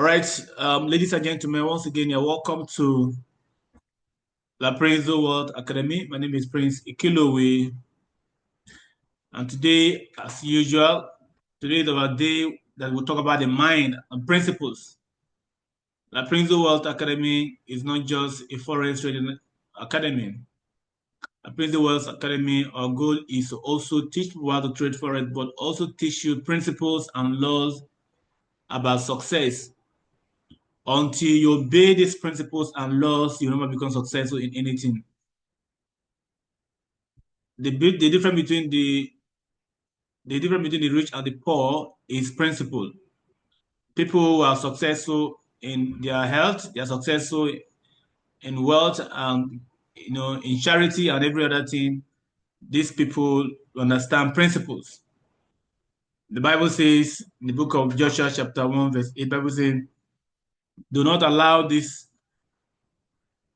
right, ladies and gentlemen, once again, you're welcome to La Prince World Academy. My name is Prince Ikilowe, and today, as usual, today is our day that we'll talk about the mind and principles. La Prince World Academy is not just a forex trading academy. La Prince World Academy, our goal is to also teach people how to trade forex, but also teach you principles and laws about success. Until you obey these principles and laws, you never become successful in anything. The difference between the rich and the poor is principle. People who are successful in their health, they are successful in wealth, and in charity and every other thing. These people understand principles. The Bible says in the book of Joshua, chapter 1, verse 8, Bible says, "Do not allow these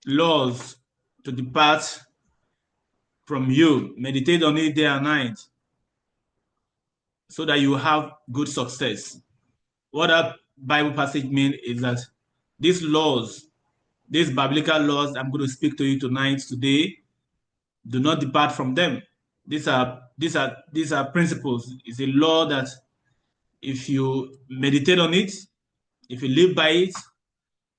laws to depart from you. Meditate on it day and night, so that you have good success." What that Bible passage means is that these laws, these biblical laws I'm going to speak to you today, do not depart from them. These are principles. It's a law that if you meditate on it, if you live by it,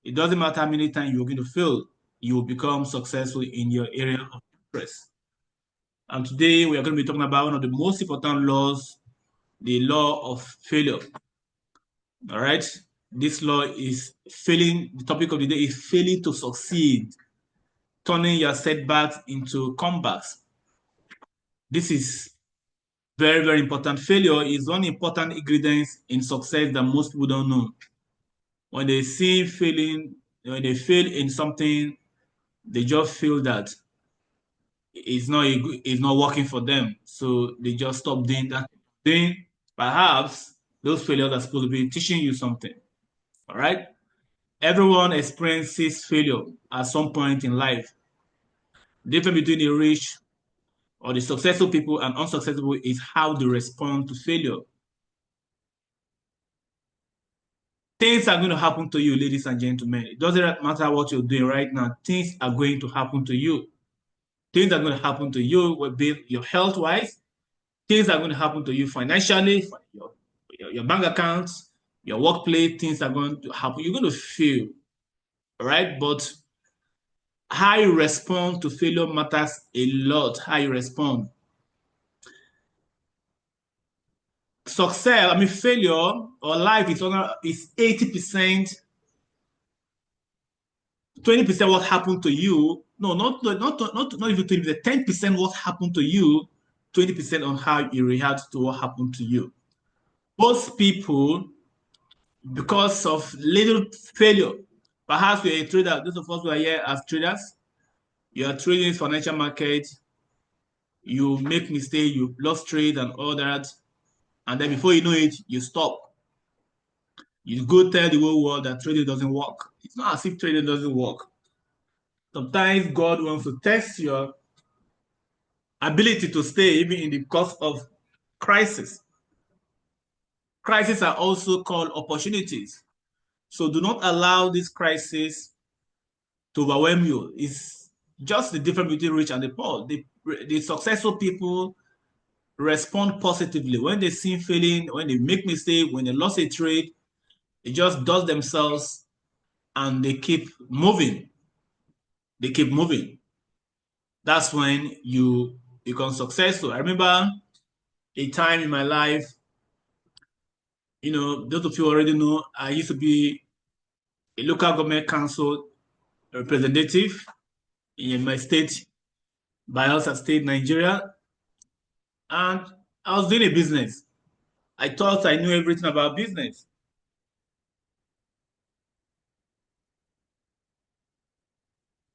it doesn't matter how many times you're going to fail, you will become successful in your area of interest. And today we are going to be talking about one of the most important laws, the law of failure. All right. This law is failing. The topic of the day is failing to succeed, turning your setbacks into comebacks. This is very, very important. Failure is one important ingredient in success that most people don't know. When they see failing, when they fail in something, they just feel that it's not working for them. So they just stop doing that thing. Perhaps those failures are supposed to be teaching you something. All right. Everyone experiences failure at some point in life. The difference between the rich or the successful people and unsuccessful is how they respond to failure. Things are going to happen to you, ladies and gentlemen. It doesn't matter what you're doing right now. Things are going to happen to you. Things are going to happen to you, be your health-wise. Things are going to happen to you financially, your bank accounts, your workplace. Things are going to happen. You're going to fail, all right? But how you respond to failure matters a lot. How you respond. Failure or life is 80%, 20% what happened to you. No, not even 20%, 10% what happened to you, 20% on how you react to what happened to you. Most people, because of little failure, perhaps you're a trader, those of us who are here as traders, you are trading in financial market, you make mistake, you lost trade and all that, and then before you know it, you stop. You go tell the whole world that trading doesn't work. It's not as if trading doesn't work. Sometimes God wants to test your ability to stay even in the course of crisis. Crises are also called opportunities. So do not allow this crisis to overwhelm you. It's just the difference between rich and the poor. The successful people respond positively. When they see failing, when they make mistake, when they lost a trade, they just dust themselves and they keep moving. They keep moving. That's when you become successful. I remember a time in my life, those of you already know, I used to be a local government council representative in my state, Bayelsa State, Nigeria. And I was doing a business. I thought I knew everything about business.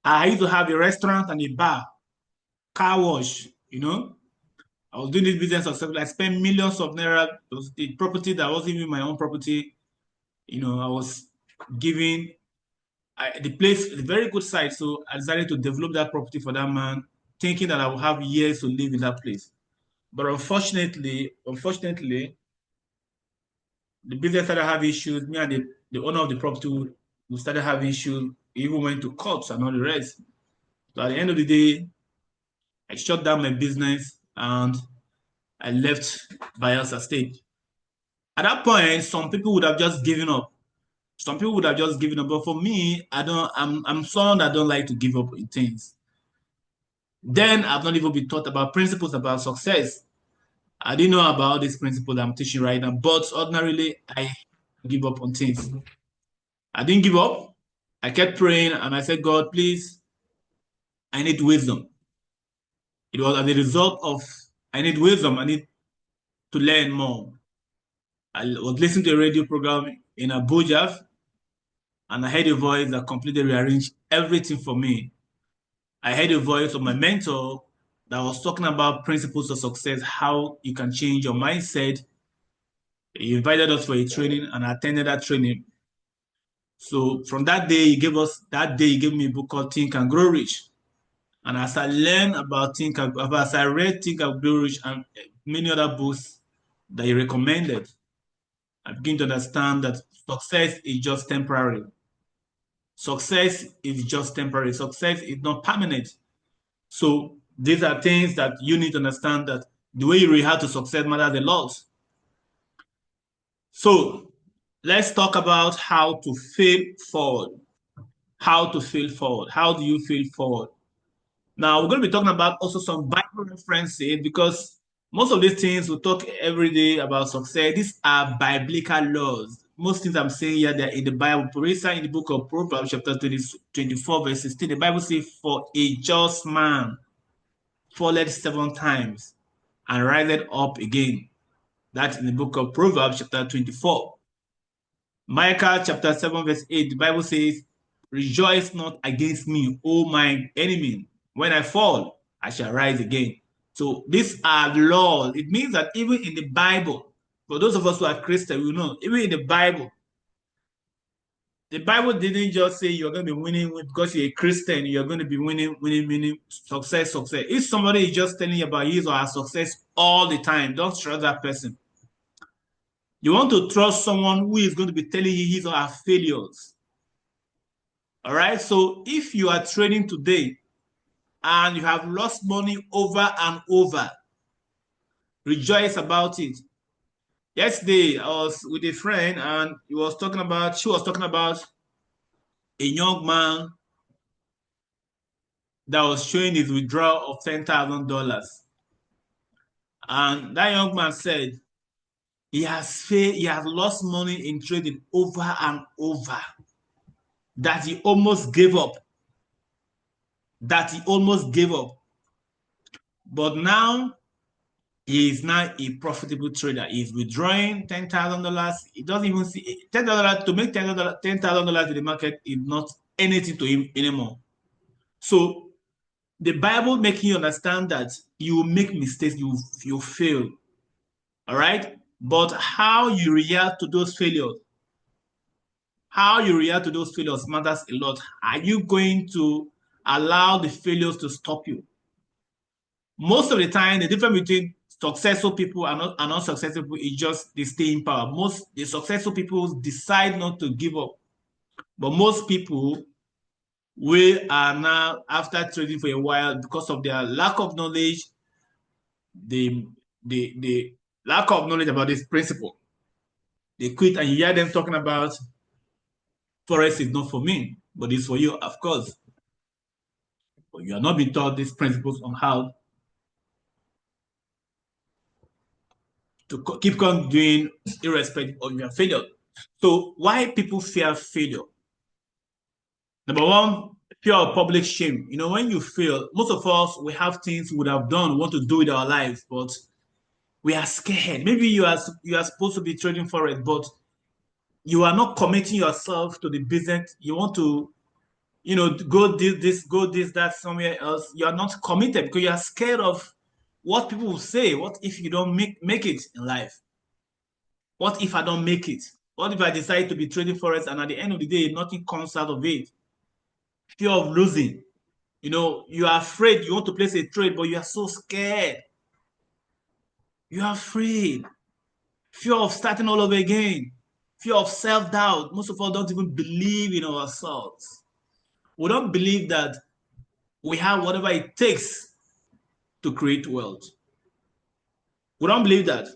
I used to have a restaurant and a bar, car wash, I was doing this business successfully. I spent millions of naira. It was the property that wasn't even my own property. I was giving the place a very good site. So I decided to develop that property for that man, thinking that I would have years to live in that place. But unfortunately, the business started to have issues. Me and the the owner of the property, we started having issues. We even went to courts and all the rest. So at the end of the day, I shut down my business and I left Bayelsa State. At that point, some people would have just given up. Some people would have just given up. But for me, I'm someone that don't like to give up in things. Then I've not even been taught about principles about success. I didn't know about this principle that I'm teaching right now, but ordinarily I give up on things. I didn't give up. I kept praying and I said, God, please, I need wisdom. It was as a result of I need wisdom. I need to learn more. I was listening to a radio program in Abuja and I heard a voice that completely rearranged everything for me. I heard a voice of my mentor that was talking about principles of success, how you can change your mindset. He invited us for a training and I attended that training. So from that day, he gave me a book called Think and Grow Rich. And as I learned about as I read Think and Grow Rich and many other books that he recommended, I begin to understand that success is just temporary. Success is just temporary. Success is not permanent. So these are things that you need to understand that the way you react to success matters a lot. So let's talk about how to fail forward. How to fail forward. How do you fail forward? Now we're going to be talking about also some Bible references because most of these things we talk every day about success. These are biblical laws. Most things I'm saying here, they're in the Bible. For instance, in the book of Proverbs, chapter 24, verse 16, the Bible says, "For a just man falleth 7 times and riseth up again." That's in the book of Proverbs, chapter 24. Micah chapter 7, verse 8, the Bible says, "Rejoice not against me, O my enemy. When I fall, I shall rise again." So these are laws. It means that even in the Bible, for those of us who are Christians, we know, even in the Bible didn't just say you're going to be winning because you're a Christian, you're going to be winning, success. If somebody is just telling you about his or her success all the time, don't trust that person. You want to trust someone who is going to be telling you his or her failures. All right. So if you are trading today and you have lost money over and over, rejoice about it. Yesterday, I was with a friend and she was talking about a young man that was showing his withdrawal of $10,000. And that young man said he has lost money in trading over and over, that he almost gave up. But now he is now a profitable trader. He's withdrawing $10,000. He doesn't even see $10,000 to make $10,000 in the market is not anything to him anymore. So the Bible making you understand that you make mistakes, you fail. All right. But how you react to those failures, matters a lot. Are you going to allow the failures to stop you? Most of the time, the difference between successful people and unsuccessful people is just they stay in power. The successful people decide not to give up. But most people, we are now, after trading for a while, because of their lack of knowledge, the lack of knowledge about this principle, they quit, and you hear them talking about Forex is not for me, but it's for you, of course. But you are not being taught these principles on how to keep on doing irrespective of your failure. So why people fear failure? Number one, fear of public shame. You know, when you fail, most of us, we have things we would have done, we want to do with our lives, but we are scared. Maybe you are supposed to be trading for it, but you are not committing yourself to the business. You want to, go this, that, somewhere else. You are not committed because you are scared of what people will say. What if you don't make it in life? What if I don't make it? What if I decide to be trading forex and at the end of the day, nothing comes out of it? Fear of losing. You are afraid. You want to place a trade, but you are so scared. You are afraid. Fear of starting all over again. Fear of self-doubt. Most of us don't even believe in ourselves. We don't believe that we have whatever it takes to create wealth. We don't believe that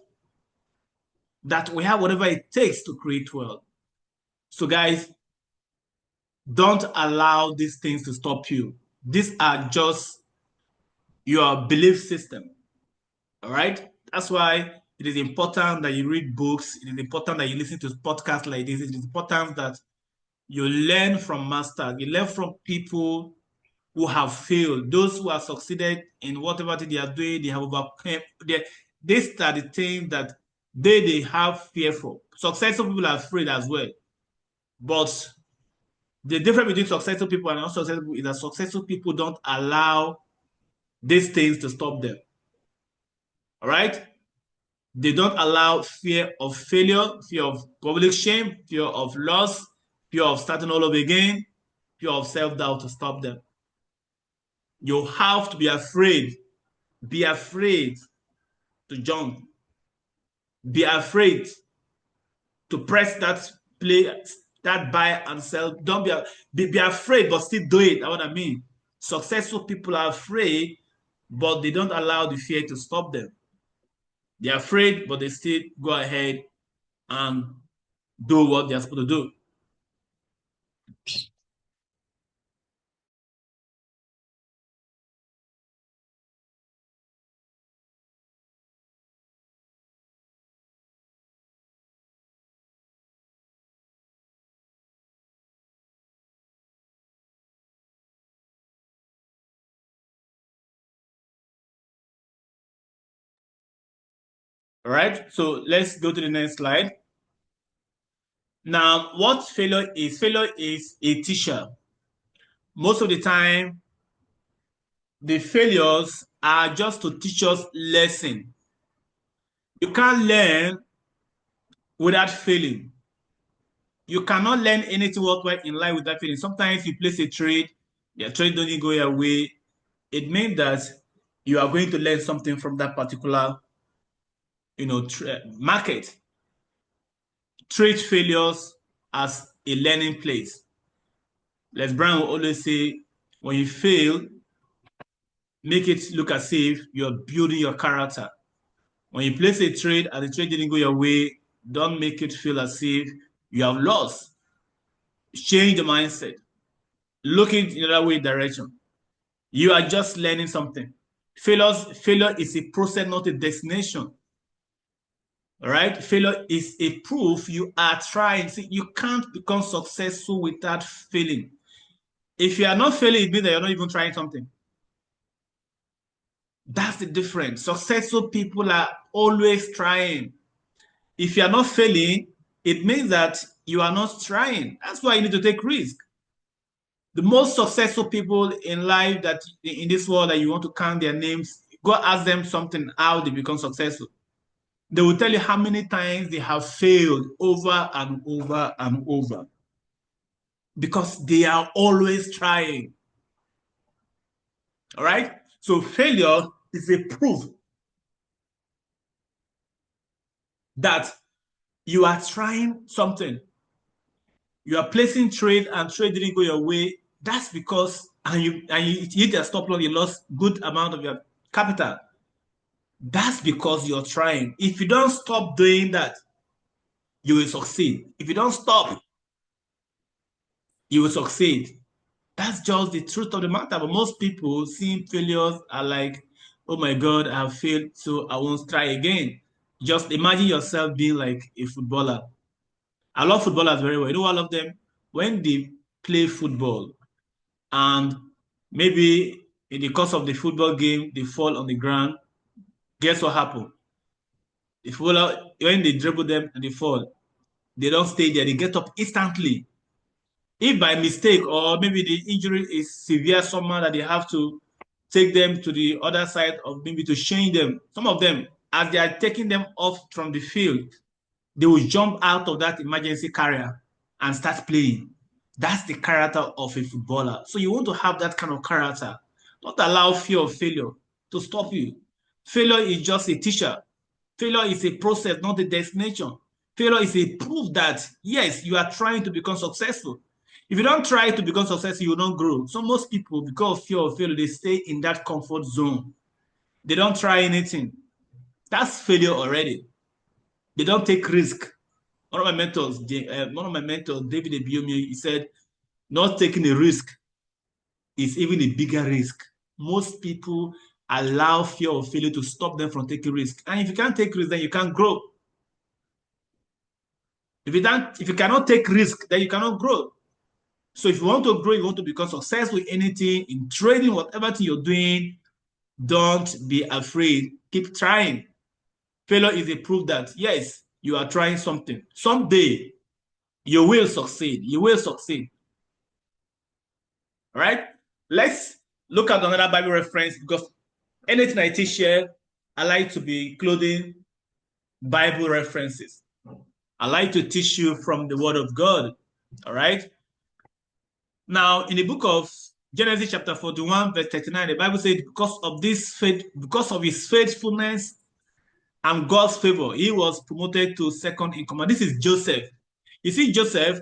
we have whatever it takes to create wealth. So guys, don't allow these things to stop you. These are just your belief system. All right? That's why it is important that you read books. It is important that you listen to podcasts like this. It is important that you learn from masters. You learn from people who have failed. Those who have succeeded in whatever they are doing, they have overcome. These are the things that they have fear for. Successful people are afraid as well. But the difference between successful people and unsuccessful people is that successful people don't allow these things to stop them. All right? They don't allow fear of failure, fear of public shame, fear of loss, fear of starting all over again, fear of self-doubt to stop them. You have to be afraid. Be afraid to jump. Be afraid to press that play, that buy and sell. Don't be afraid, but still do it. That's what I mean. Successful people are afraid, but they don't allow the fear to stop them. They're afraid, but they still go ahead and do what they're supposed to do. All right, so let's go to the next slide. Now, what failure is? Failure is a teacher. Most of the time, the failures are just to teach us lesson. You can't learn without failing. You cannot learn anything worthwhile in life without failing. Sometimes you place a trade, the trade doesn't go your way. It means that you are going to learn something from that particular, market. Treat failures as a learning place. Les Brown will always say, when you fail, make it look as if you're building your character. When you place a trade and the trade didn't go your way, don't make it feel as if you have lost. Change the mindset. Look in the other way direction. You are just learning something. Failure is a process, not a destination. All right? Failure is a proof you are trying. See, you can't become successful without failing. If you are not failing, it means that you're not even trying something. That's the difference. Successful people are always trying. If you are not failing, it means that you are not trying. That's why you need to take risk. The most successful people in life that in this world that you want to count their names, go ask them something, how they become successful. They will tell you how many times they have failed over and over and over. Because they are always trying. All right? So failure is a proof that you are trying something. You are placing trade and trade didn't go your way. That's because you hit a stop loss, you lost good amount of your capital. That's because you're trying. If you don't stop doing that, you will succeed. If you don't stop, you will succeed. That's just the truth of the matter. But most people seeing failures are like, oh my God, I have failed, so I won't try again. Just imagine yourself being like a footballer. I love footballers very well. You know what I love them? When they play football and maybe in the course of the football game, they fall on the ground, guess what happened? The footballer, when they dribble them and they fall, they don't stay there. They get up instantly. If by mistake or maybe the injury is severe somehow that they have to take them to the other side of maybe to change them, some of them, as they are taking them off from the field, they will jump out of that emergency carrier and start playing. That's the character of a footballer. So you want to have that kind of character. Don't allow fear of failure to stop you. Failure is just a teacher. Failure is a process, not a destination. Failure is a proof that, yes, you are trying to become successful. If you don't try to become successful, you will not grow. So most people, because of fear of failure, they stay in that comfort zone. They don't try anything. That's failure already. They don't take risk. One of my mentors, David Ebiomi, he said, not taking a risk is even a bigger risk. Most people allow fear of failure to stop them from taking risk. And if you can't take risk, then you can't grow. If you cannot take risk, then you cannot grow. So if you want to grow, you want to become successful in anything, in trading, whatever thing you're doing, don't be afraid. Keep trying. Failure is a proof that, yes, you are trying something. Someday, you will succeed. You will succeed. All right? Let's look at another Bible reference, because anything I teach here, I like to be including Bible references. I like to teach you from the Word of God. All right? Now, in the book of Genesis chapter 41, verse 39, the Bible said, because of his faithfulness and God's favor, he was promoted to second in command. This is Joseph. You see, Joseph,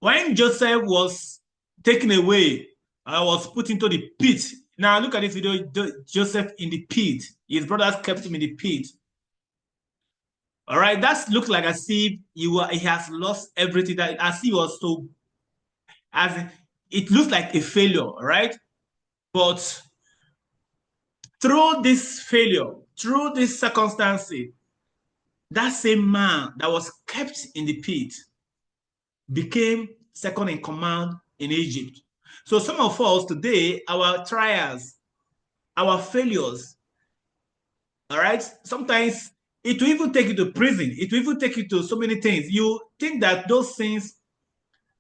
when Joseph was taken away, was put into the pit. Now, look at this video, Joseph in the pit. His brothers kept him in the pit. All right, that looks like as if he has lost everything, that as he was so, as it looks like a failure, right? But through this failure, through this circumstances, that same man that was kept in the pit became second in command in Egypt. So some of us today, our trials, our failures, all right, sometimes it will even take you to prison. It will even take you to so many things. You think that those things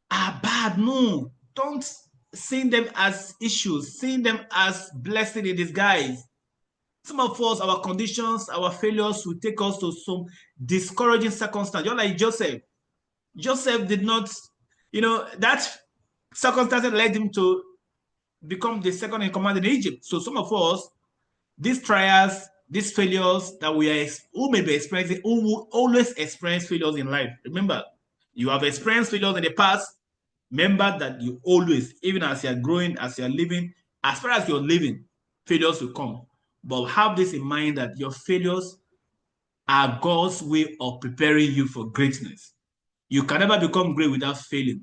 are bad. No, don't see them as issues. See them as blessing in disguise. Some of us, our conditions, our failures will take us to some discouraging circumstances. You're like Joseph. Joseph did not, that circumstance led him to become the second in command in Egypt. So some of us, these trials, these failures that who may be experiencing, who will always experience failures in life. Remember, you have experienced failures in the past. Remember that you always, even as you're growing, as you're living, as far as you're living, failures will come. But have this in mind that your failures are God's way of preparing you for greatness. You can never become great without failing.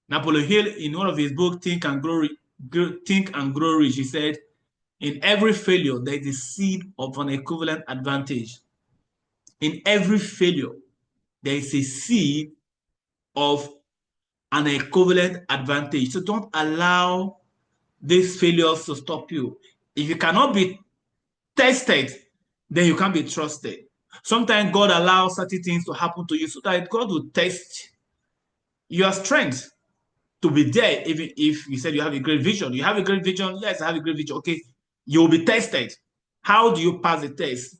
Napoleon Hill, in one of his books, Think and Grow Rich, he said, in every failure, there is a seed of an equivalent advantage. In every failure, there is a seed of an equivalent advantage. So don't allow these failures to stop you. If you cannot be tested, then you can't be trusted. Sometimes God allows certain things to happen to you so that God will test your strength to be there. Even if you said you have a great vision, you have a great vision. Yes, I have a great vision. Okay, you will be tested. How do you pass the test?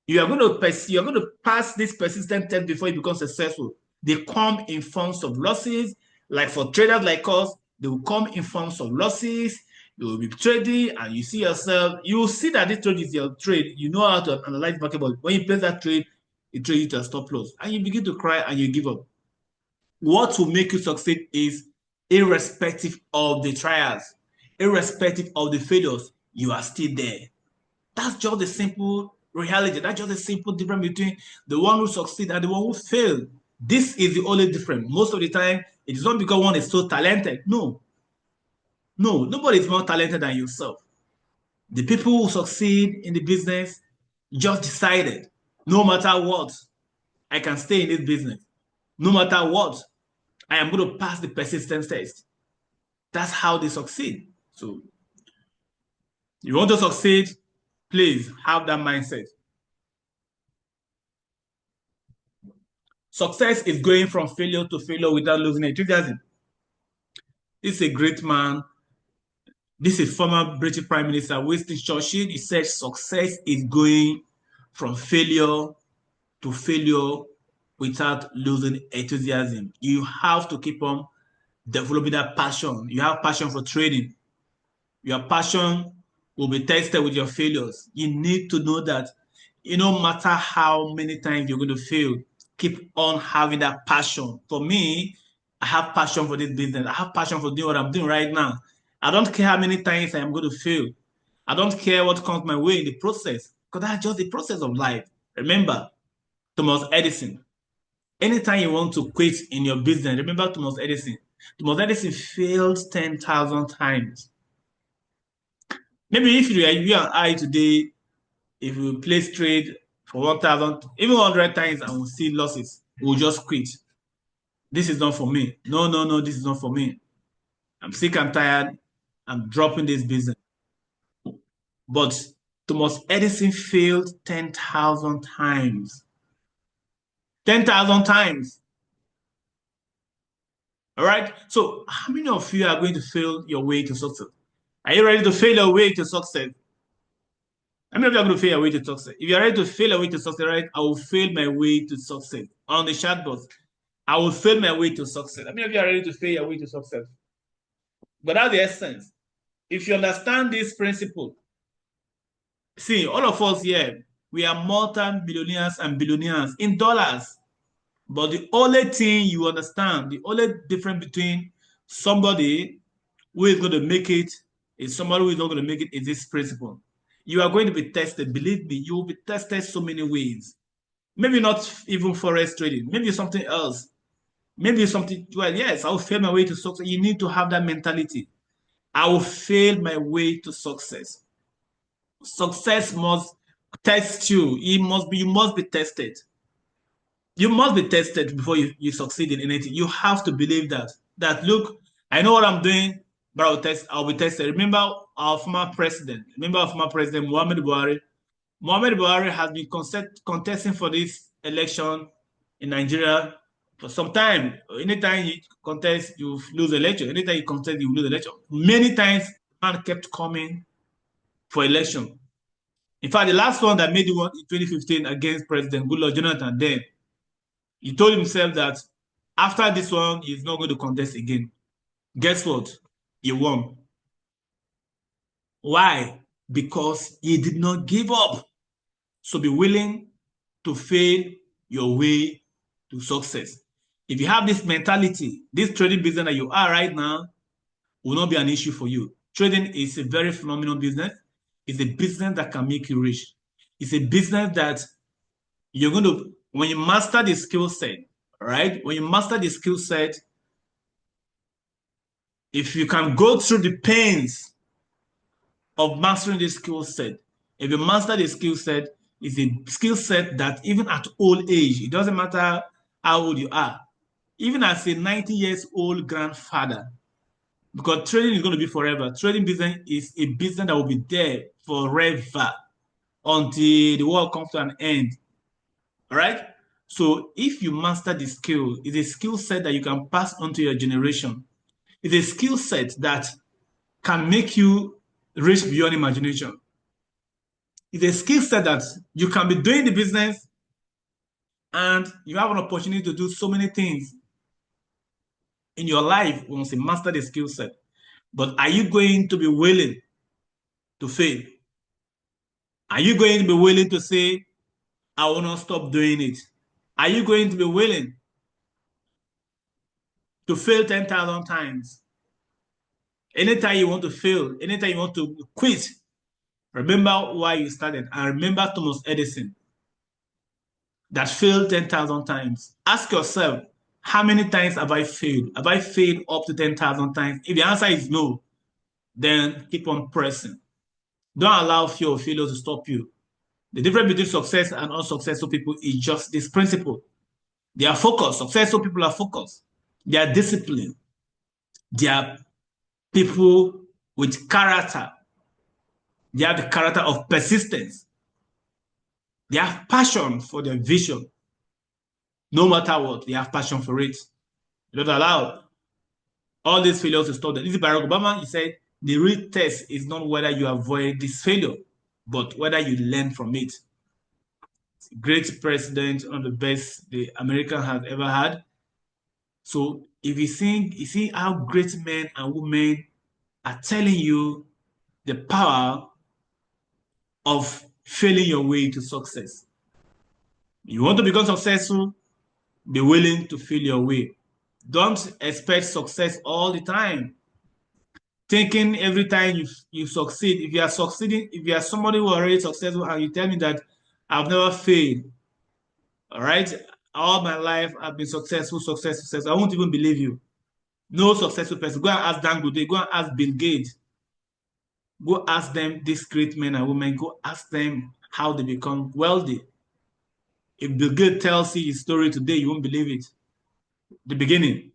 You're going to pass this persistent test before you become successful. They come in forms of losses. Like for traders like us, they will come in forms of losses. You will be trading and you see yourself, you will see that this trade is your trade. You know how to analyze market, but when you place that trade, it trades you to a stop loss. And you begin to cry and you give up. What will make you succeed is irrespective of the trials, irrespective of the failures, you are still there. That's just the simple reality. That's just the simple difference between the one who succeeds and the one who failed. This is the only difference. Most of the time, it is not because one is so talented. No, nobody is more talented than yourself. The people who succeed in the business just decided, no matter what, I can stay in this business. No matter what, I am going to pass the persistence test. That's how they succeed. So, you want to succeed, please have that mindset. Success is going from failure to failure without losing enthusiasm. This is a great man. This is former British Prime Minister Winston Churchill. He said success is going from failure to failure without losing enthusiasm. You have to keep on developing that passion. You have passion for trading. Your passion will be tested with your failures. You need to know that no matter how many times you're going to fail, keep on having that passion. For me, I have passion for this business. I have passion for doing what I'm doing right now. I don't care how many times I am going to fail. I don't care what comes my way in the process, because that's just the process of life. Remember, Thomas Edison. Anytime you want to quit in your business, remember Thomas Edison. Thomas Edison failed 10,000 times. Maybe if you and I today, if we place trade for 1,000, even 100 times and we see losses, we'll just quit. This is not for me. No, no, no, this is not for me. I'm sick and tired. I'm dropping this business. But Thomas Edison failed 10,000 times. 10,000 times. All right. So, how many of you are going to fail your way to success? Are you ready to fail your way to success? How many of you are going to fail your way to success? If you are ready to fail your way to success, right? I will fail my way to success. On the chat box, I will fail my way to success. How many of you are ready to fail your way to success? But that's the essence. If you understand this principle, see, all of us here, we are multi-billionaires and billionaires in dollars. But the only thing you understand, the only difference between somebody who is going to make it is somebody who is not going to make it is this principle. You are going to be tested. Believe me, you will be tested so many ways. Maybe not even forex trading. Maybe something else. Maybe something, well, yes, I'll fail my way to success. You need to have that mentality. I will fail my way to success. Success must test you. You must be tested. You must be tested before you succeed in anything. You have to believe that look, I know what I'm doing, but I'll be tested. Remember our former president, Muhammad Buhari. Muhammad Buhari has been contesting for this election in Nigeria for some time. Anytime you contest, you lose the election. Anytime you contest, you lose the election. Many times, man kept coming for election. In fact, the last one that made it in 2015 against President Goodluck Jonathan, then he told himself that after this one, he's not going to contest again. Guess what? He won. Why? Because he did not give up. So be willing to fail your way to success. If you have this mentality, this trading business that you are right now will not be an issue for you. Trading is a very phenomenal business. It's a business that can make you rich. It's a business that you're going to, when you master the skill set, right? When you master the skill set, if you can go through the pains of mastering this skill set, if you master the skill set, it's a skill set that even at old age, it doesn't matter how old you are, even as a 90 years old grandfather, because trading is going to be forever. Trading business is a business that will be there forever until the world comes to an end. All right? So if you master the skill, it's a skill set that you can pass on to your generation. It's a skill set that can make you rich beyond imagination. It's a skill set that you can be doing the business and you have an opportunity to do so many things in your life once you master the skill set. But are you going to be willing to fail? Are you going to be willing to say, I will not stop doing it? Are you going to be willing to fail 10,000 times? Anytime you want to fail, anytime you want to quit, remember why you started. And remember Thomas Edison that failed 10,000 times. Ask yourself, how many times have I failed? Have I failed up to 10,000 times? If the answer is no, then keep on pressing. Don't allow fear of failure to stop you. The difference between success and unsuccessful people is just this principle. They are focused. Successful people are focused. They are disciplined. They are people with character. They have the character of persistence. They have passion for their vision. No matter what, they have passion for it. You don't allow all these failures to stop them. This is Barack Obama. He said, the real test is not whether you avoid this failure, but whether you learn from it. Great president, one of the best the America has ever had. So if you see how great men and women are telling you the power of failing your way to success. You want to become successful, Be willing to feel your way. Don't expect success all the time. Thinking every time you succeed, if you are succeeding, if you are somebody who already successful and you tell me that I've never failed, all right, all my life I've been successful, success, I won't even believe you. No successful person. Go and ask Dangote, go and ask Bill Gates, go ask them, these great men and women, go ask them how they become wealthy. If Bill Gates tells you his story today, you won't believe it. The beginning,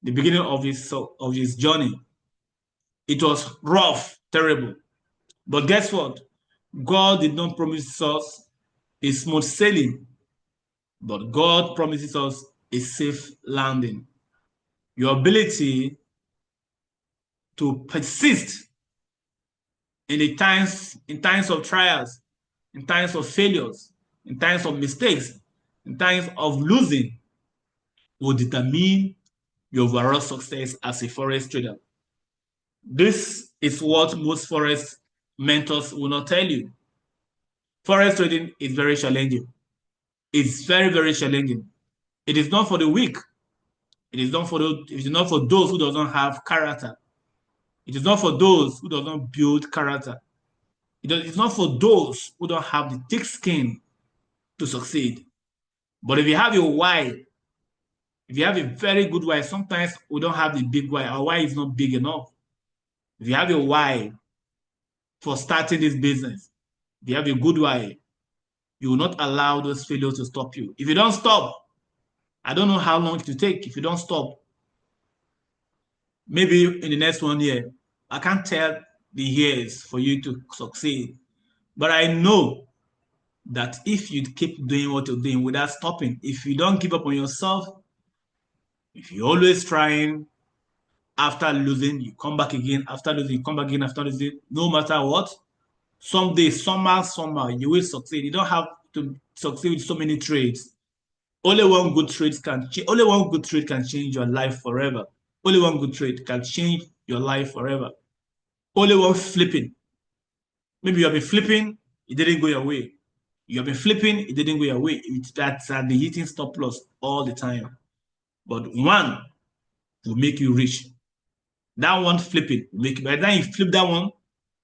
the beginning of his journey, it was rough, terrible. But guess what? God did not promise us a smooth sailing, but God promises us a safe landing. Your ability to persist in times of trials, in times of failures, in times of mistakes, in times of losing will determine your overall success as a forex trader. This is what most forex mentors will not tell you. Forex trading is very challenging. It's very, very challenging. It is not for the weak. It is not for those who do not have character. It is not for those who do not build character. It's not for those who don't have the thick skin to succeed. But if you have your why, if you have a very good why, sometimes we don't have the big why. Our why is not big enough. If you have a why for starting this business, if you have a good why, you will not allow those failures to stop you. If you don't stop, I don't know how long it will take. If you don't stop, maybe in the next 1 year, I can't tell the years for you to succeed. But I know that if you keep doing what you're doing without stopping, if you don't give up on yourself, if you're always trying, after losing, you come back again, after losing, you come back again, after losing, no matter what, someday, somehow, you will succeed. You don't have to succeed with so many trades. Only one good trade can change your life forever. Only one good trade can change your life forever. Only one flipping. Maybe you have been flipping, it didn't go your way. You have been flipping, it didn't go your way. That's the hitting stop loss all the time. But one will make you rich. That one flipping will make you. By the time you flip that one,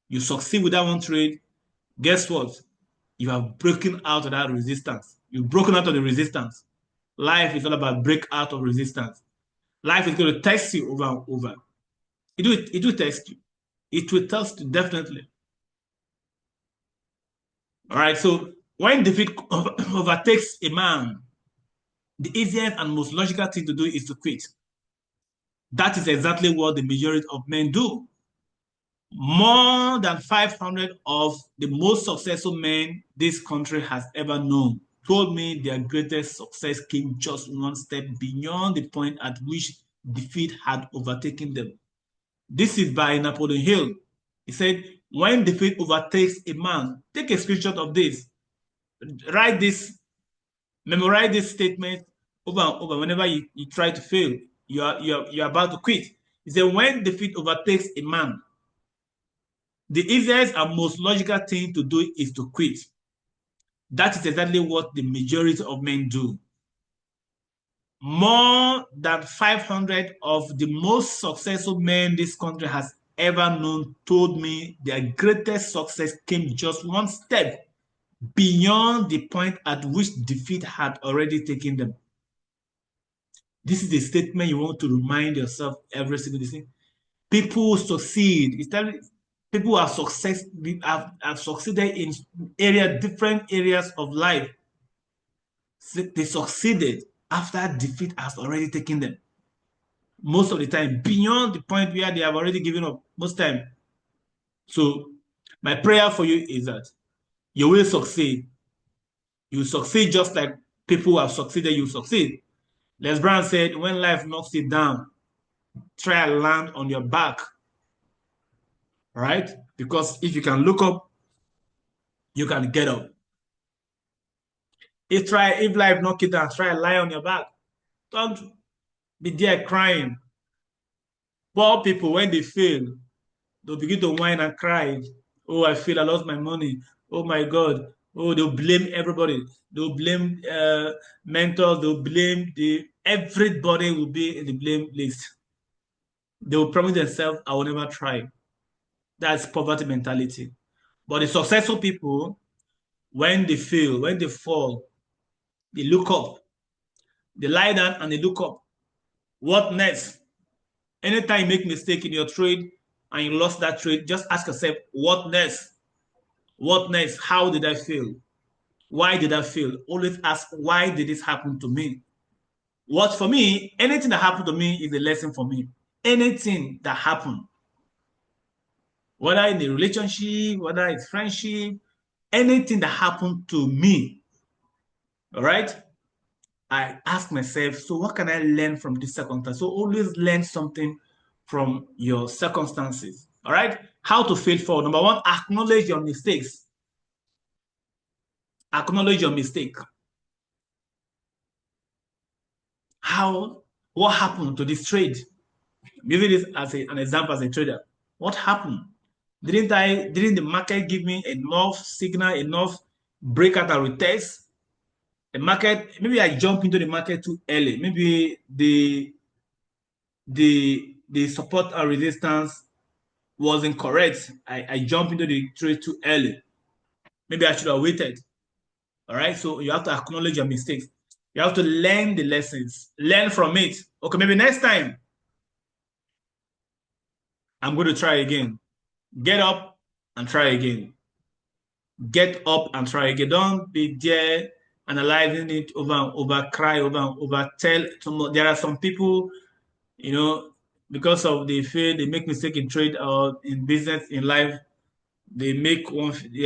you succeed with that one trade. Guess what? You have broken out of that resistance. You've broken out of the resistance. Life is all about break out of resistance. Life is going to test you over and over. It will test you. It will test you definitely. All right. So when defeat overtakes a man, the easiest and most logical thing to do is to quit. That is exactly what the majority of men do. More than 500 of the most successful men this country has ever known told me their greatest success came just one step beyond the point at which defeat had overtaken them. This is by Napoleon Hill. He said, when defeat overtakes a man, take a screenshot of this, write this, memorize this statement over and over. Whenever you try to fail, you're about to quit. He said, when defeat overtakes a man, the easiest and most logical thing to do is to quit. That is exactly what the majority of men do. More than 500 of the most successful men this country has ever known told me their greatest success came just one step beyond the point at which defeat had already taken them. This is a statement you want to remind yourself every single day. People succeed. People have succeeded in different areas of life. They succeeded after defeat has already taken them. Most of the time, beyond the point where they have already given up. Most time. So my prayer for you is that you will succeed. You succeed just like people who have succeeded, you succeed. Les Brown said, when life knocks you down, try and land on your back. Right? Because if you can look up, you can get up. If life knock you down, try and lie on your back. Don't be there crying. Poor people, when they fail, they'll begin to whine and cry. Oh, I feel I lost my money. Oh my God. Oh, they'll blame everybody. They'll blame mentors. They'll blame everybody will be in the blame list. They will promise themselves, I will never try. That's poverty mentality. But the successful people, when they fail, when they fall, they look up. They lie down and they look up. What next? Anytime you make mistake in your trade and you lost that trade, just ask yourself, what next? What next? How did I fail? Why did I fail? Always ask, why did this happen to me? What for me, anything that happened to me is a lesson for me. Anything that happened, whether in a relationship, whether it's friendship, anything that happened to me, all right? I ask myself, so what can I learn from this circumstance? So always learn something from your circumstances, all right? How to fail forward. Number one, acknowledge your mistakes. Acknowledge your mistake. What happened to this trade? Using this as an example as a trader. What happened? Didn't the market give me enough signal, enough breakout and retest? The market, maybe I jump into the market too early. Maybe the support and resistance wasn't correct. I jumped into the trade too early. Maybe I should have waited. All right. So you have to acknowledge your mistakes. You have to learn the lessons, learn from it. Okay, maybe next time I'm going to try again. Get up and try again. Get up and try again. Don't be there analyzing it over and over, cry over and over. There are some people, you know, because of the fear, they make mistake in trade or in business, in life. They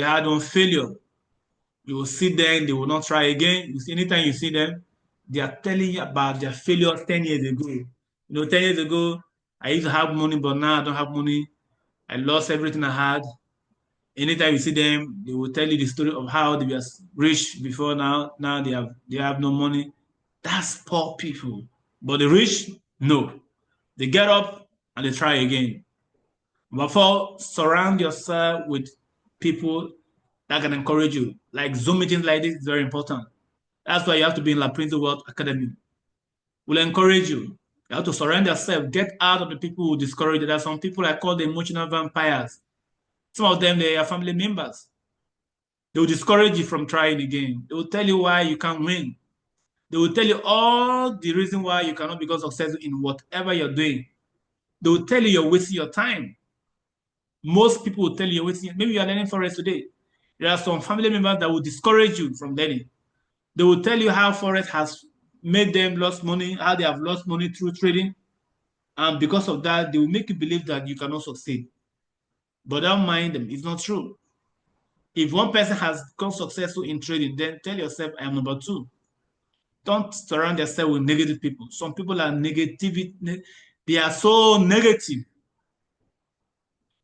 had one failure. You will see them, they will not try again. You see, anytime you see them, they are telling you about their failure 10 years ago. 10 years ago, I used to have money, but now I don't have money. I lost everything I had. Anytime you see them, they will tell you the story of how they were rich before now. Now they have no money. That's poor people. But the rich, no. They get up and they try again. Therefore, surround yourself with people that can encourage you. Like Zoom meetings like this is very important. That's why you have to be in La Prince World Academy. Will encourage you. You have to surround yourself. Get out of the people who discourage you. There are some people I call the emotional vampires. Some of them, they are family members. They will discourage you from trying again. They will tell you why you can't win. They will tell you all the reason why you cannot become successful in whatever you're doing. They will tell you you're wasting your time. Most people will tell you you're wasting. Maybe you're learning Forex today. There are some family members that will discourage you from learning. They will tell you how Forex has made them lost money, how they have lost money through trading. And because of that, they will make you believe that you cannot succeed. But don't mind them. It's not true. If one person has become successful in trading, then tell yourself, I am number two. Don't surround yourself with negative people. Some people are negative. They are so negative.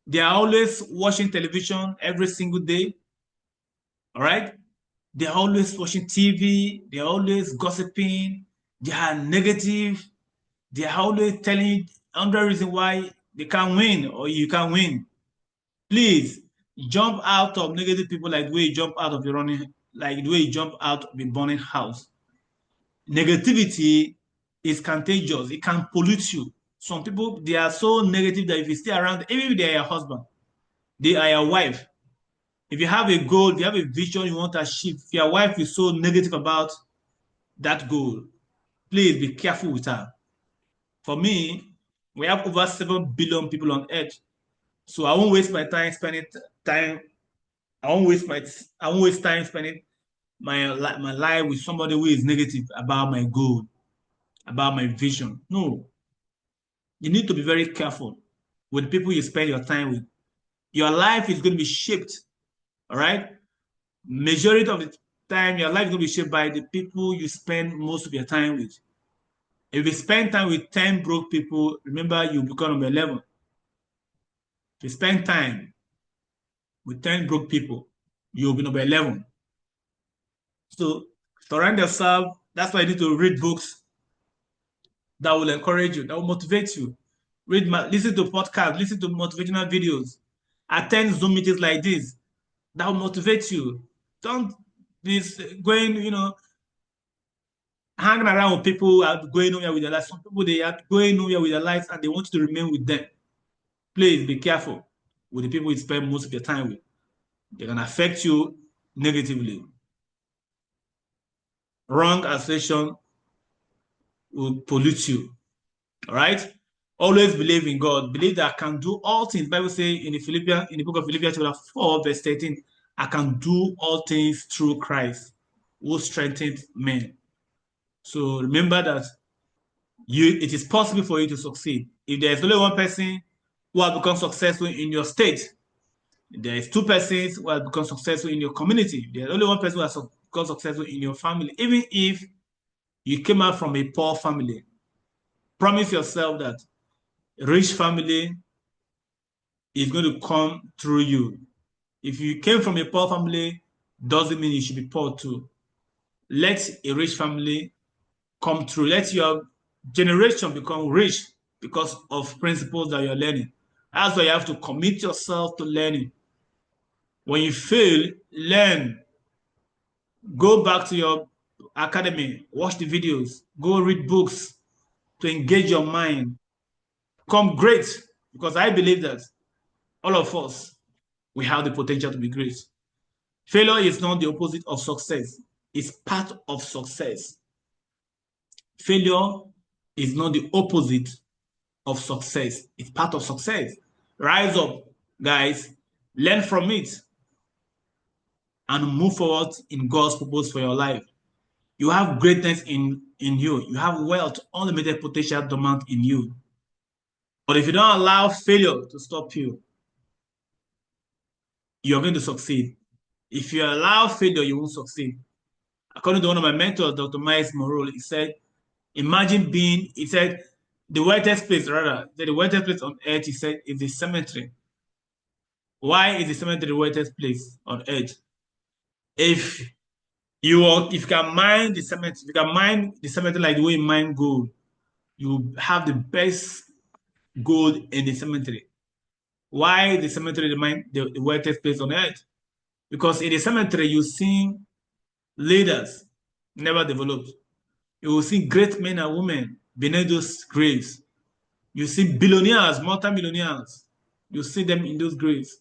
They are always watching television every single day. All right? They're always watching TV. They're always gossiping. They are negative. They are always telling you 100 reasons why they can't win or you can't win. Please jump out of negative people like the way you jump out of your running, like the way you jump out of a burning house. Negativity is contagious. It can pollute you. Some people, they are so negative that if you stay around, even if they are your husband, they are your wife. If you have a goal, if you have a vision you want to achieve, if your wife is so negative about that goal, please be careful with her. For me, we have over 7 billion people on earth. So I won't waste my time spending time. I won't waste time spending my life with somebody who is negative about my goal, about my vision. No, you need to be very careful with people you spend your time with. Your life is going to be shaped, all right? Majority of the time, your life is going to be shaped by the people you spend most of your time with. If you spend time with 10 broke people, remember you become number 11. If you spend time with 10 broke people, you'll be number 11. So surround yourself. That's why you need to read books that will encourage you, that will motivate you. Listen to podcasts, listen to motivational videos, attend Zoom meetings like this. That will motivate you. Don't be going, hanging around with people who are going nowhere with their lives. Some people, they are going nowhere with their lives and they want you to remain with them. Please be careful with the people you spend most of your time with. They can affect you negatively. Wrong association will pollute you. All right? Always believe in God. Believe that I can do all things. Bible says in the book of Philippians chapter 4, verse 13, I can do all things through Christ who strengthens men. So remember that it is possible for you to succeed. If there's only one person who has become successful in your state, there is two persons who have become successful in your community. There's only one person who has become successful in your family. Even if you came out from a poor family, promise yourself that a rich family is going to come through you. If you came from a poor family, doesn't mean you should be poor too. Let a rich family come through. Let your generation become rich because of principles that you're learning. That's why you have to commit yourself to learning. When you fail, learn. Go back to your academy, watch the videos, go read books to engage your mind. Become great, because I believe that all of us, we have the potential to be great. Failure is not the opposite of success. It's part of success. Failure is not the opposite of success. It's part of success. Rise up, guys. Learn from it and move forward in God's purpose for your life. You have greatness in you. You have wealth, unlimited potential dormant in you. But if you don't allow failure to stop you, you're going to succeed. If you allow failure, you won't succeed. According to one of my mentors, Dr. Miles Morrell, he said, he said, the wettest place, the wettest place on earth, he said, is the cemetery. Why is the cemetery the wettest place on earth? If you can mine the cemetery like the way you mine gold, you have the best gold in the cemetery. Why the cemetery the wettest place on earth? Because in the cemetery you see leaders never developed. You will see great men and women beneath those graves. You see billionaires, multi-millionaires. You see them in those graves.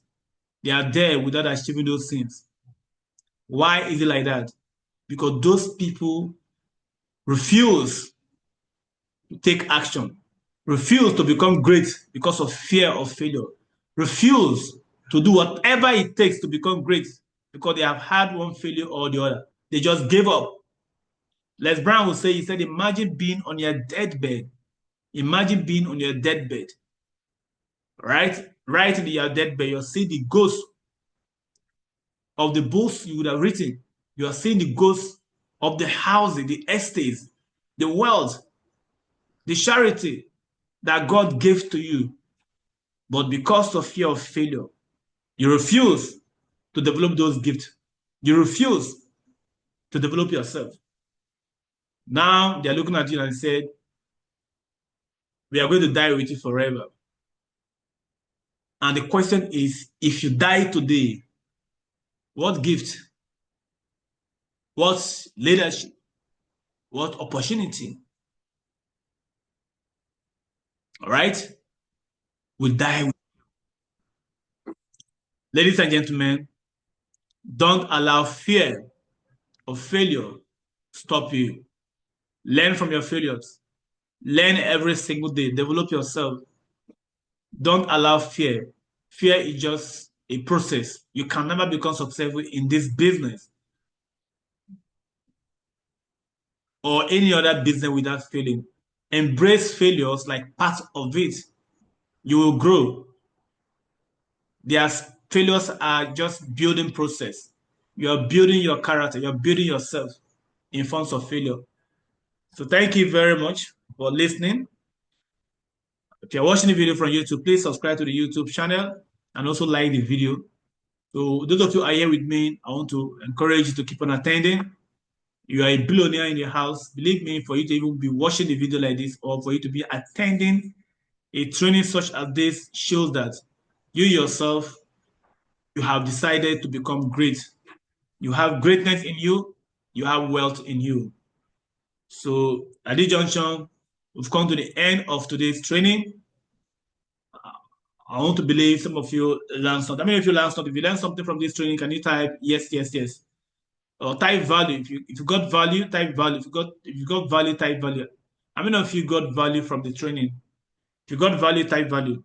They are there without achieving those things. Why is it like that? Because those people refuse to take action, refuse to become great because of fear of failure, refuse to do whatever it takes to become great because they have had one failure or the other. They just gave up. Les Brown will say, he said, imagine being on your deathbed. Imagine being on your deathbed. Right in your deathbed, you'll see the ghost of the books you would have written. You are seeing the ghost of the houses, the estates, the wealth, the charity that God gave to you. But because of fear of failure, you refuse to develop those gifts. You refuse to develop yourself. Now they're looking at you and said, we are going to die with you forever. And the question is, if you die today, what gift, what leadership, what opportunity, all right, will die with you. Ladies and gentlemen, don't allow fear of failure stop you. Learn from your failures. Learn every single day. Develop yourself. Don't allow fear. Fear is just a process. You can never become successful in this business or any other business without failing. Embrace failures like part of it. You will grow. Failures are just building process. You're building your character. You're building yourself in front of failure. So thank you very much for listening. If you're watching the video from YouTube, please subscribe to the YouTube channel and also like the video. So those of you who are here with me, I want to encourage you to keep on attending. You are a billionaire in your house. Believe me, for you to even be watching the video like this or for you to be attending a training such as this shows that you yourself, you have decided to become great. You have greatness in you. You have wealth in you. So at this junction, we've come to the end of today's training. I want to believe some of you learned something. I mean, if you learned something, if you learned something from this training, can you type yes, yes, yes? Or type value. If you got value, type value. If you got value, type value. How many of you got value from the training? If you got value, type value.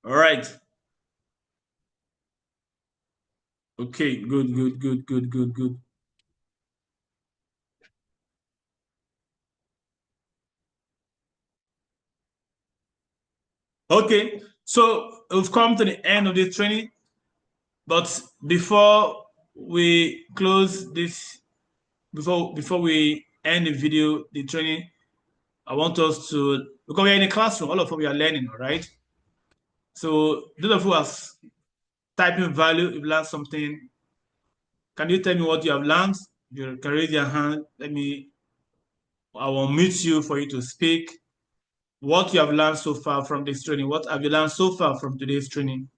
All right. Okay, good, good, good, good, good, good. Okay, so we've come to the end of this training, but before we close this, before we end the video, the training, I want us to, because we're in a classroom, all of us we are learning, all right? So those of you who are typing value, you've learned something. Can you tell me what you have learned? You can raise your hand. I will mute you for you to speak. What you have learned so far from this training? What have you learned so far from today's training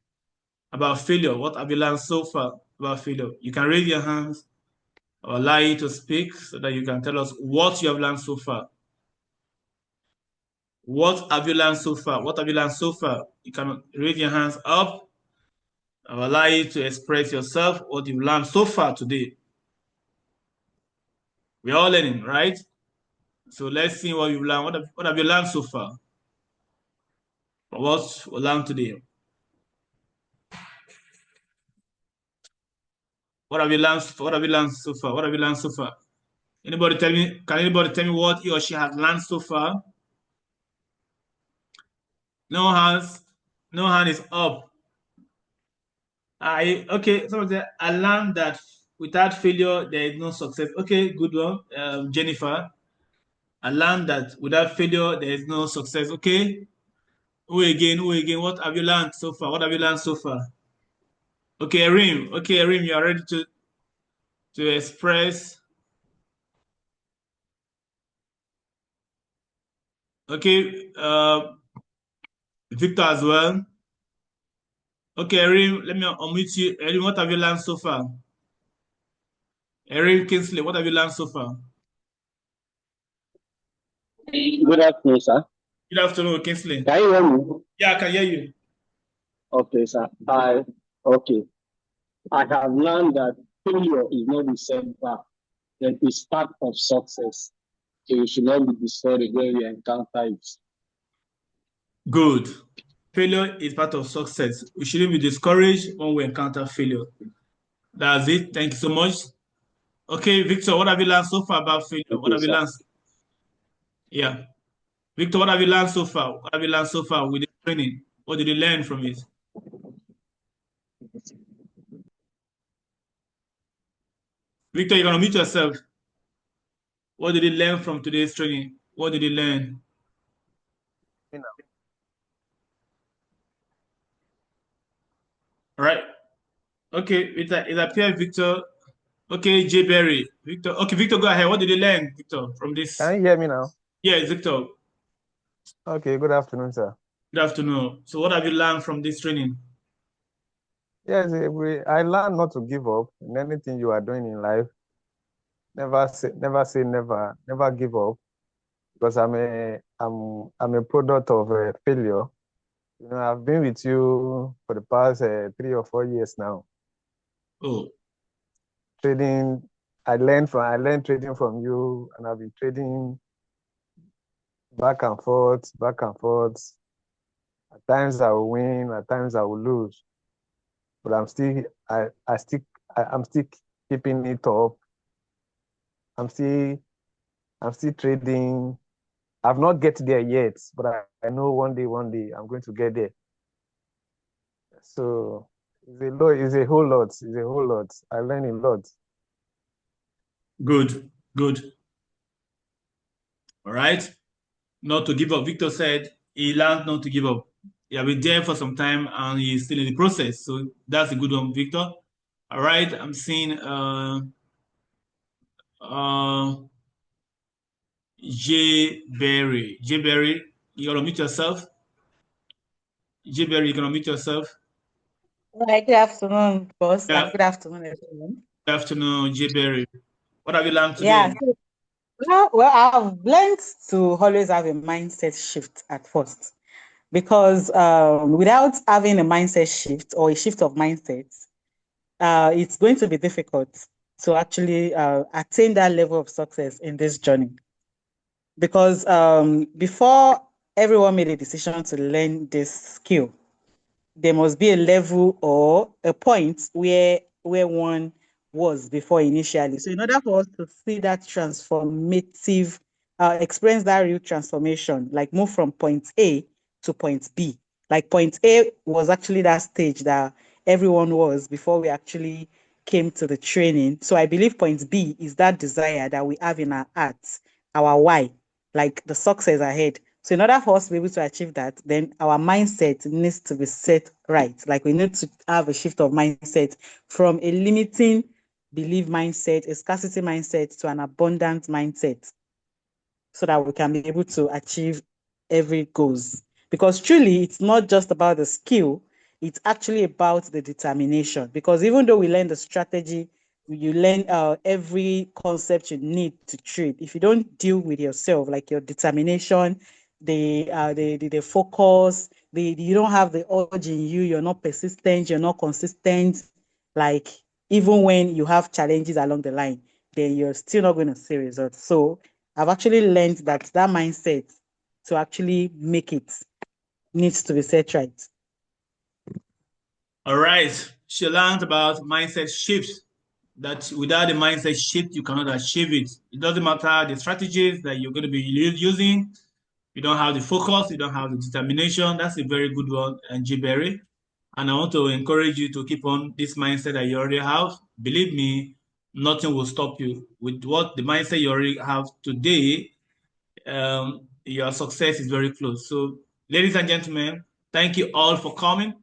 about failure? What have you learned so far about failure? You can raise your hands or allow you to speak so that you can tell us what you have learned so far. What have you learned so far? What have you learned so far? You can raise your hands up. I'll allow you to express yourself, what you've learned so far today. We're all learning, right? So let's see what you've learned. What have you learned so far? What we learned today? What have you learned? What have you learned so far? What have you learned so far? Anybody tell me? Can anybody tell me what he or she has learned so far? No hands. No hand is up. Okay. Someone said I learned that without failure there is no success. Okay, good one, Jennifer. I learned that without failure there is no success. Okay. Who again? Who again? What have you learned so far? What have you learned so far? Okay, Erim. Okay, Erim, you are ready to express. Okay, Victor as well. Okay, Erin, let me unmute you. Erin, what have you learned so far? Erin Kingsley, what have you learned so far? Good afternoon, sir. Good afternoon, Kingsley. Can you hear me? Yeah, I can hear you. Okay, sir. Okay. I have learned that failure is not the setback, that is part of success. So you should not be discouraged when you encounter it. Good. Failure is part of success. We shouldn't be discouraged when we encounter failure. That's it. Thank you so much. Okay, Victor, what have you learned so far about failure? What Okay, have you sir. learned? Yeah. Victor, what have you learned so far? What have you learned so far with the training? What did you learn from it? Victor, you're going to mute yourself. What did you learn from today's training? What did you learn? All right. Okay, it appears Victor. Okay, Jay Berry. Victor. Okay, Victor, go ahead. What did you learn, Victor, from this? Can you hear me now? Yeah, Victor. Okay, good afternoon, sir. Good afternoon. So what have you learned from this training? Yes, I learned not to give up in anything you are doing in life. Never say never, never give up, because I'm a product of failure. You know, I've been with you for the past 3 or 4 years now. Oh, Trading, I learned trading from you, and I've been trading back and forth, back and forth. At times I will win, at times I will lose, but I'm still keeping it up. I'm still trading. I've not get there yet, but I know one day I'm going to get there. So it's a whole lot. It's a whole lot. I learn a lot. good, good. All right. Not to give up. Victor said he learned not to give up. He has been there for some time and he's still in the process. So that's a good one, Victor. All right. I'm seeing uh Jay Berry. Jay Berry, you gotta mute yourself. Jiberi, you can unmute yourself. Hi, good afternoon, boss, Yeah. and good afternoon, everyone. Good afternoon, Jiberi. What have you learned today? Yeah, well, I've learned to always have a mindset shift at first because without having a mindset shift or a shift of mindset, it's going to be difficult to actually attain that level of success in this journey. Because before everyone made a decision to learn this skill, there must be a level or a point where one was before initially. So in order for us to see that transformative, experience that real transformation, like move from point A to point B. Like point A was actually that stage that everyone was before we actually came to the training. So I believe point B is that desire that we have in our hearts, our why, like the success ahead. So in order for us to be able to achieve that, then our mindset needs to be set right. Like we need to have a shift of mindset from a limiting belief mindset, a scarcity mindset to an abundant mindset so that we can be able to achieve every goals. Because truly, it's not just about the skill, it's actually about the determination. Because even though we learn the strategy, you learn every concept you need to treat. If you don't deal with yourself, like your determination, the focus, you don't have the urge in you, you're not persistent, you're not consistent, like even when you have challenges along the line, then you're still not going to see results. So I've actually learned that mindset to actually make it needs to be set right. All right. She learned about mindset shifts. That without the mindset shift, you cannot achieve it. It doesn't matter the strategies that you're going to be using. You don't have the focus, you don't have the determination. That's a very good one, and Jiberi. And I want to encourage you to keep on this mindset that you already have. Believe me, nothing will stop you. With what the mindset you already have today, your success is very close. So, ladies and gentlemen, thank you all for coming.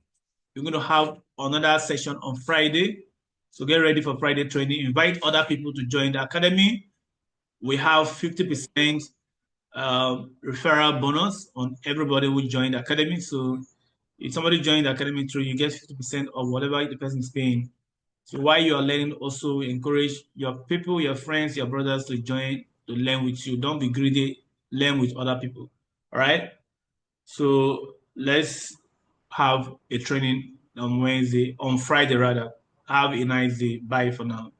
We're going to have another session on Friday. So get ready for Friday training. Invite other people to join the academy. We have 50% referral bonus on everybody who joined the academy. So if somebody joined the academy through, you get 50% of whatever the person is paying. So while you are learning, also encourage your people, your friends, your brothers to join to learn with you. Don't be greedy. Learn with other people. All right. So let's have a training on Wednesday, on Friday rather. Have a nice day. Bye for now.